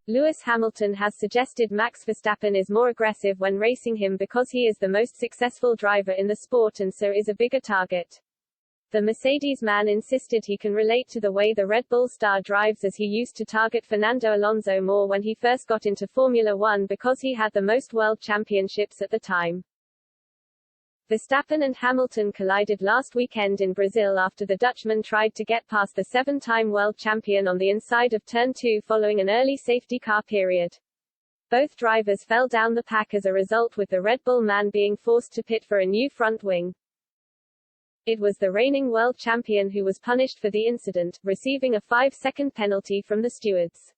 Lewis Hamilton has suggested Max Verstappen is more aggressive when racing him because he is the most successful driver in the sport and so is a bigger target. The Mercedes man insisted he can relate to the way the Red Bull star drives as he used to target Fernando Alonso more when he first got into Formula One because he had the most world championships at the time. Verstappen and Hamilton collided last weekend in Brazil after the Dutchman tried to get past the seven-time world champion on the inside of Turn 2 following an early safety car period. Both drivers fell down the pack as a result, with the Red Bull man being forced to pit for a new front wing. It was the reigning world champion who was punished for the incident, receiving a 5-second penalty from the stewards.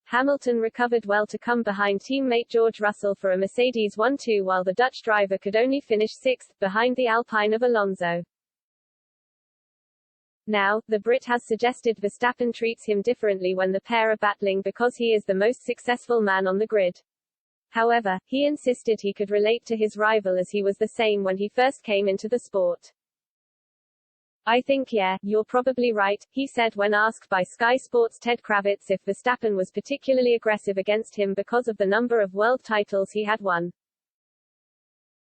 Hamilton recovered well to come behind teammate George Russell for a Mercedes 1-2 while the Dutch driver could only finish sixth, behind the Alpine of Alonso. Now, the Brit has suggested Verstappen treats him differently when the pair are battling because he is the most successful man on the grid. However, he insisted he could relate to his rival as he was the same when he first came into the sport. "I think yeah, you're probably right," he said when asked by Sky Sports' Ted Kravitz if Verstappen was particularly aggressive against him because of the number of world titles he had won.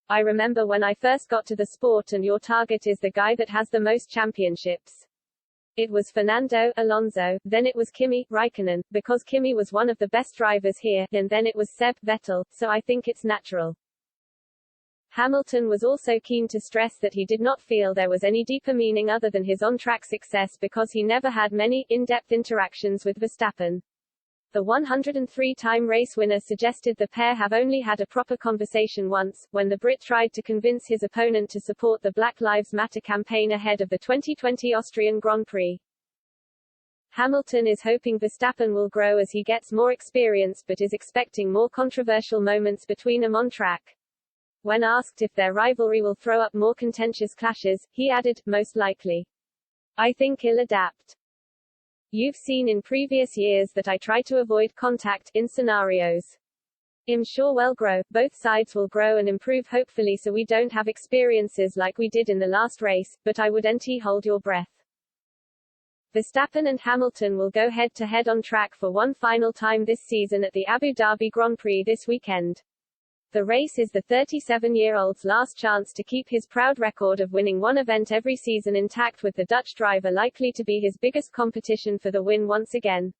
"I remember when I first got to the sport and your target is the guy that has the most championships. It was Fernando Alonso, then it was Kimi Räikkönen, because Kimi was one of the best drivers here, and then it was Seb Vettel, so I think it's natural." Hamilton was also keen to stress that he did not feel there was any deeper meaning other than his on-track success because he never had many, in-depth interactions with Verstappen. The 103-time race winner suggested the pair have only had a proper conversation once, when the Brit tried to convince his opponent to support the Black Lives Matter campaign ahead of the 2020 Austrian Grand Prix. Hamilton is hoping Verstappen will grow as he gets more experience but is expecting more controversial moments between them on track. When asked if their rivalry will throw up more contentious clashes, he added, "Most likely. I think he'll adapt. You've seen in previous years that I try to avoid contact, in scenarios. I'm sure we'll grow, both sides will grow and improve hopefully so we don't have experiences like we did in the last race, but I wouldn't hold your breath." Verstappen and Hamilton will go head-to-head on track for one final time this season at the Abu Dhabi Grand Prix this weekend. The race is the 37-year-old's last chance to keep his proud record of winning one event every season intact, with the Dutch driver likely to be his biggest competition for the win once again.